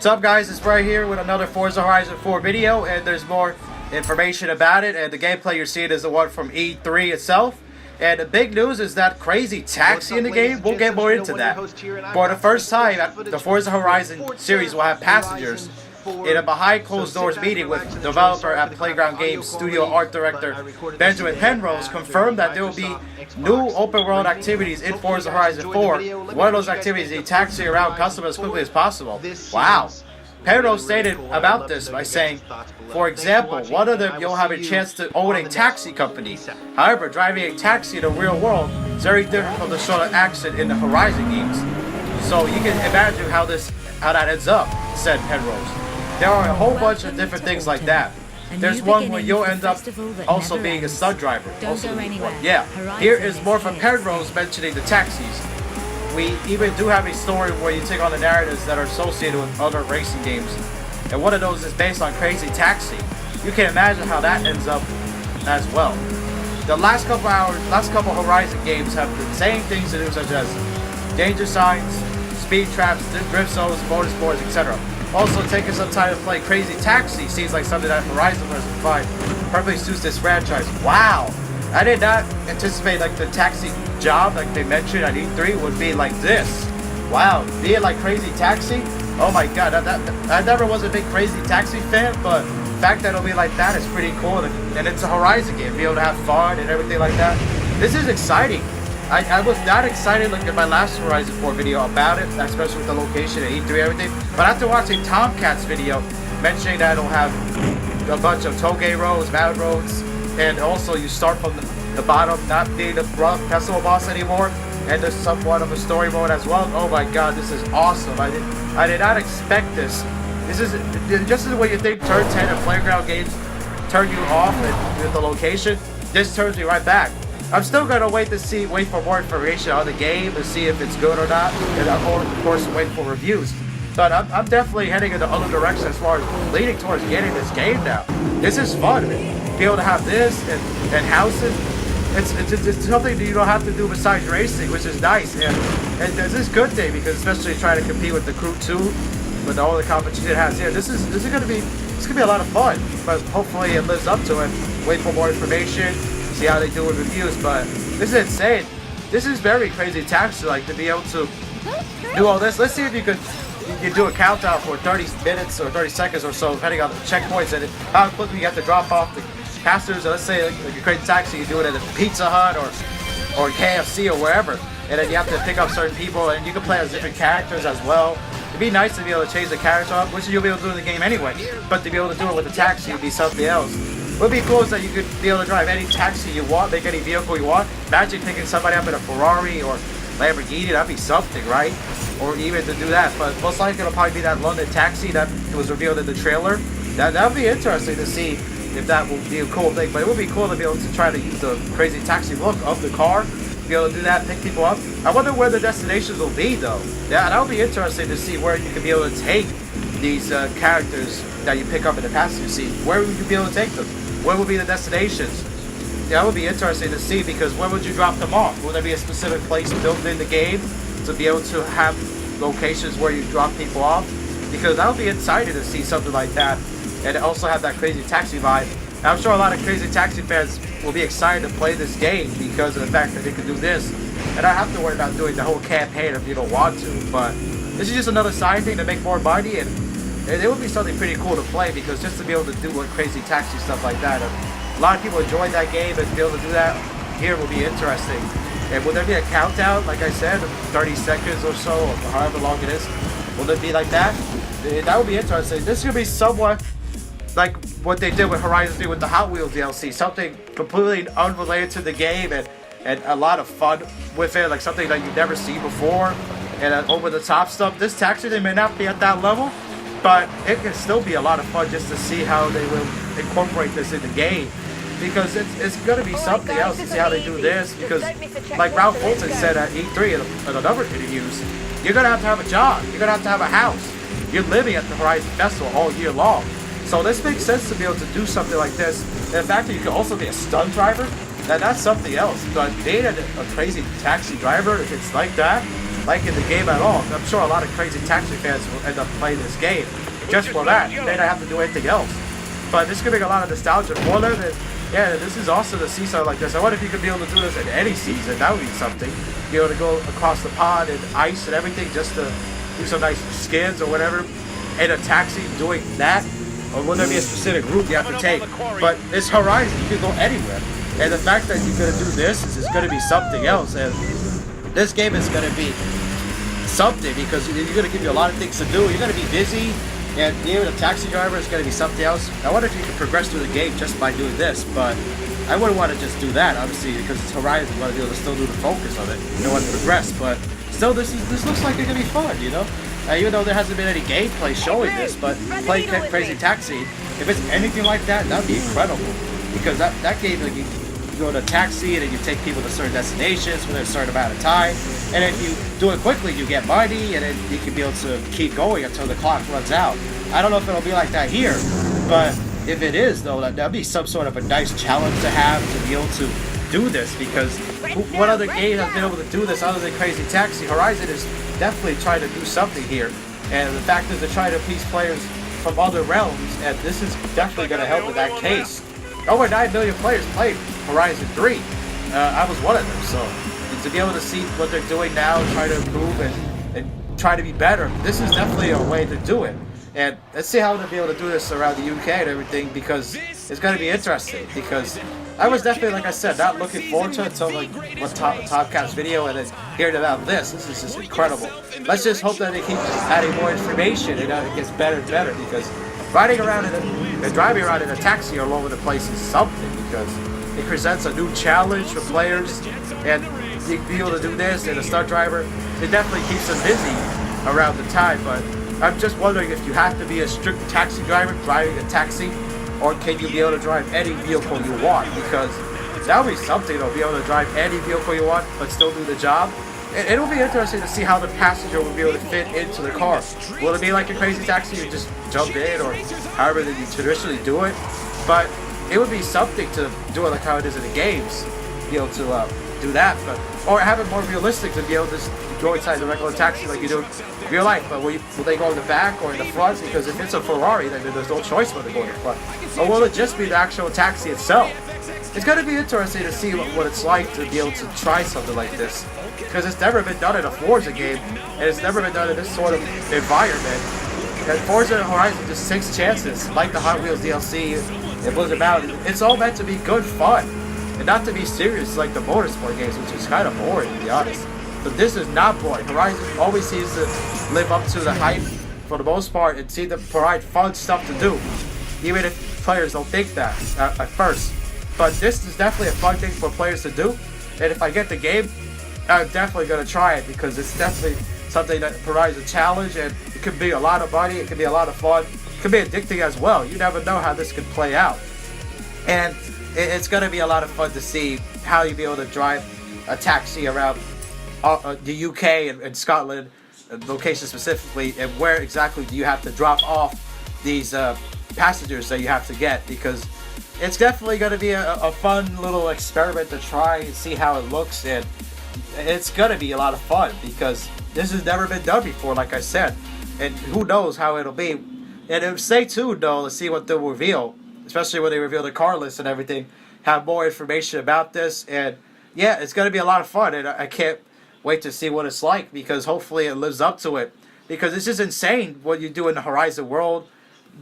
What's up, guys? It's right here with another Forza Horizon 4 video, and there's more information about it, and the gameplay you're seeing is the one from E3 itself. And the big news is that crazy taxi in the game. We'll get more into that. For the first time, the Forza Horizon series will have passengers in a behind closed doors meeting with developer at Playground Games studio art director Benjamin Penrose confirmed that there will be new open world activities in Forza Horizon 4. One of those activities is taxi around customers as quickly as possible. Wow. Penrose stated about this by saying, for example, one of them you'll have a chance to own a taxi company. However, driving a taxi in the real world is very different from the sort of action in the Horizon games. So you can imagine how that ends up, said Penrose. There are a whole bunch of different things like that. There's one where you'll end up also being a stunt driver. Yeah, here is more from Penrose mentioning the taxis. We even do have a story where you take on the narratives that are associated with other racing games. And one of those is based on Crazy Taxi. You can imagine how that ends up as well. The last couple Horizon games have the same things to do, such as danger signs, speed traps, drift zones, motorsports, etc. Also, taking some time to play Crazy Taxi seems like something that Horizon Version 5 perfectly suits this franchise. Wow! I did not anticipate like the taxi job, like they mentioned at E3, would be like this. Wow, being like Crazy Taxi? Oh my god, I never was a big Crazy Taxi fan, but the fact that it'll be like that is pretty cool. And it's a Horizon game, be able to have fun and everything like that. This is exciting. I was not excited like in my last Horizon 4 video about it, especially with the location and E3 everything. But after watching Tomcat's video mentioning that it'll have a bunch of toge roads, mountain roads, and also you start from the bottom, not being the festival boss anymore, and there's somewhat of a story mode as well. Oh my god, this is awesome. I did not expect this. This is just as when you think turn 10 and Playground Games turn you off with the location, this turns me right back. I'm still gonna wait for more information on the game to see if it's good or not, and of course wait for reviews. But I'm definitely heading in the other direction as far as leaning towards getting this game now. This is fun, man. Be able to have this and houses. It's something that you don't have to do besides racing, which is nice. And this is a good thing because especially trying to compete with the Crew 2, with all the competition it has here. This is gonna be a lot of fun. But hopefully it lives up to it. Wait for more information. See how they do with reviews, but this is insane. This is very Crazy Taxi, like to be able to do all this. Let's see if you can do a countdown for 30 minutes or 30 seconds or so, depending on the checkpoints and how quickly you have to drop off the passengers. Let's say like a Crazy Taxi, you do it at a Pizza Hut or KFC or wherever, and then you have to pick up certain people, and you can play as different characters as well. It'd be nice to be able to change the character up, which you'll be able to do in the game anyway, but to be able to do it with the taxi would be something else. What would be cool is that you could be able to drive any taxi you want, make any vehicle you want. Imagine picking somebody up in a Ferrari or Lamborghini, that'd be something, right? Or even to do that, but most likely it'll probably be that London taxi that was revealed in the trailer. That would be interesting to see if that will be a cool thing, but it would be cool to be able to try to use the Crazy Taxi look of the car, be able to do that, pick people up. I wonder where the destinations will be though. Yeah, that would be interesting to see where you could be able to take these characters that you pick up in the passenger seat. Where would you be able to take them? Where would be the destinations? Yeah, that would be interesting to see because where would you drop them off? Would there be a specific place built in the game to be able to have locations where you drop people off? Because I would be excited to see something like that and also have that Crazy Taxi vibe. And I'm sure a lot of Crazy Taxi fans will be excited to play this game because of the fact that they can do this. And I have to worry about doing the whole campaign if you don't want to. But this is just another side thing to make more money, and it would be something pretty cool to play because just to be able to do like Crazy Taxi stuff like that. A lot of people enjoy that game, and to be able to do that here will be interesting. And will there be a countdown, like I said, 30 seconds or so, or however long it is? Will it be like that? That would be interesting. This is going to be somewhat like what they did with Horizon 3 with the Hot Wheels DLC. Something completely unrelated to the game and a lot of fun with it, like something that you've never seen before. And over the top stuff. This taxi, they may not be at that level, but it can still be a lot of fun just to see how they will incorporate this in the game. Because it's going to be something else to see how they do this. Because like Ralph Fulton said at E3 in a number of interviews, you're going to have a job. You're going to have a house. You're living at the Horizon Festival all year long. So this makes sense to be able to do something like this. And the fact that you can also be a stunt driver, that's something else. But being a Crazy Taxi driver, if it's like that, liking the game at all. I'm sure a lot of Crazy Taxi fans will end up playing this game just for that. They don't have to do anything else. But this could make a lot of nostalgia for them. And yeah, this is awesome to see something like this. I wonder if you could be able to do this in any season. That would be something. Be able to go across the pond and ice and everything just to do some nice skins or whatever. In a taxi doing that. Or will there be a specific route you have to take? But it's Horizon. You can go anywhere. And the fact that you're going to do this is going to be something else. And this game is going to be something because you're going to give you a lot of things to do. You're going to be busy. And being a taxi driver is going to be something else. I wonder if you can progress through the game just by doing this. But I wouldn't want to just do that, obviously, because it's Horizon. You want to be able to still do the focus of it. You don't want to progress. But still, this looks like it's going to be fun, you know? Even though there hasn't been any gameplay showing this, but playing Crazy Taxi, if it's anything like that, that'd be incredible. Because that game, like, you go to a taxi and then you take people to certain destinations within a certain amount of time. And if you do it quickly, you get money, and then you can be able to keep going until the clock runs out. I don't know if it'll be like that here, but if it is, though, that'd be some sort of a nice challenge to have to be able to do this. Because what other game has been able to do this other than Crazy Taxi? Horizon is definitely trying to do something here, and the fact is they're trying to appease players from other realms, and this is definitely going to help in that case. Over 9 million players played Horizon 3. I was one of them, so to be able to see what they're doing now, try to improve and try to be better, this is definitely a way to do it. And let's see how they'll be able to do this around the UK and everything, because it's going to be interesting. Because I was definitely, like I said, not looking forward to it until like Topcat's video, and then hearing about this. This is just incredible. Let's just hope that they keep adding more information and it gets better and better, because riding around and driving around in a taxi all over the place is something, because it presents a new challenge for players, and you be able to do this, and a stunt driver, it definitely keeps them busy around the time. But I'm just wondering if you have to be a strict taxi driver driving a taxi, or can you be able to drive any vehicle you want? Because that would be something, though, be able to drive any vehicle you want but still do the job. It'll be interesting to see how the passenger will be able to fit into the car. Will it be like a Crazy Taxi, you just jump in, or however that you traditionally do it? But it would be something to do it like how it is in the games, be able to do that, but or have it more realistic to be able to just go inside the regular taxi like you do in real life. But will they go in the back or in the front? Because if it's a Ferrari, then there's no choice but to go in the front. Or will it just be the actual taxi itself? It's going to be interesting to see what it's like to be able to try something like this, because it's never been done in a Forza game, and it's never been done in this sort of environment. And Forza Horizon just takes chances, like the Hot Wheels DLC and Blizzard Mountain. It's all meant to be good fun, and not to be serious like the motorsport games, which is kind of boring, to be honest. But this is not boring. Horizon always seems to live up to the hype for the most part, and seem to provide fun stuff to do, even if players don't think that at first. But this is definitely a fun thing for players to do, and if I get the game, I'm definitely going to try it, because it's definitely something that provides a challenge, and it could be a lot of money, it could be a lot of fun, it could be addicting as well. You never know how this could play out. And it's going to be a lot of fun to see how you'll be able to drive a taxi around the UK and Scotland, location specifically, and where exactly do you have to drop off these passengers that you have to get, because it's definitely going to be a fun little experiment to try and see how it looks, and it's going to be a lot of fun, because this has never been done before, like I said, and who knows how it'll be. And stay tuned, though, to see what they'll reveal, especially when they reveal the car list and everything, have more information about this. And yeah, it's going to be a lot of fun, and I can't wait to see what it's like, because hopefully it lives up to it, because it's just insane what you do in the Horizon world.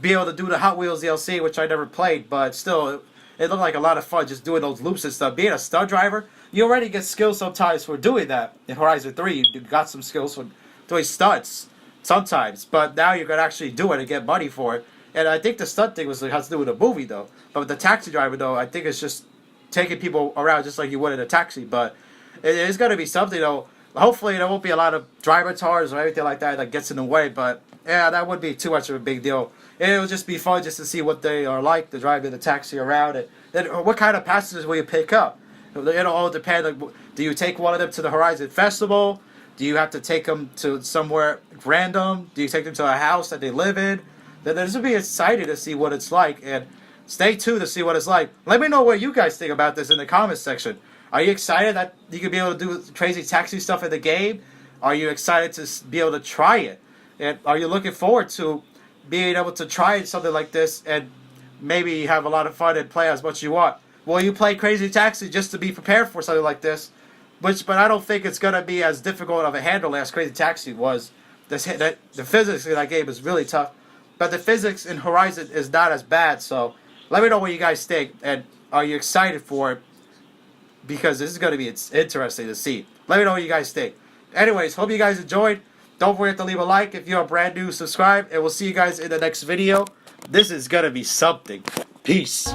Be able to do the Hot Wheels DLC, which I never played, but still, it looked like a lot of fun just doing those loops and stuff. Being a stunt driver, you already get skills sometimes for doing that. In Horizon 3, you got some skills for doing stunts sometimes, but now you're going to actually do it and get money for it. And I think the stunt thing has to do with the movie, though. But with the taxi driver, though, I think it's just taking people around just like you would in a taxi. But it is going to be something, though. Hopefully there won't be a lot of driver tars or anything like that gets in the way, but yeah, that wouldn't be too much of a big deal. It'll just be fun just to see what they are like, to drive in the taxi around it. Then what kind of passengers will you pick up? It'll all depend. Like, do you take one of them to the Horizon Festival? Do you have to take them to somewhere random? Do you take them to a house that they live in? Then this will be exciting to see what it's like, and stay tuned to see what it's like. Let me know what you guys think about this in the comments section. Are you excited that you could be able to do crazy taxi stuff in the game? Are you excited to be able to try it? And are you looking forward to being able to try something like this and maybe have a lot of fun and play as much as you want? Will you play Crazy Taxi just to be prepared for something like this? But I don't think it's gonna be as difficult of a handle as Crazy Taxi was. The physics in that game is really tough, but the physics in Horizon is not as bad. So let me know what you guys think, and are you excited for it? Because this is gonna be interesting to see. Let me know what you guys think. Anyways, hope you guys enjoyed. Don't forget to leave a like if you're brand new. Subscribe, and we'll see you guys in the next video. This is gonna be something. Peace.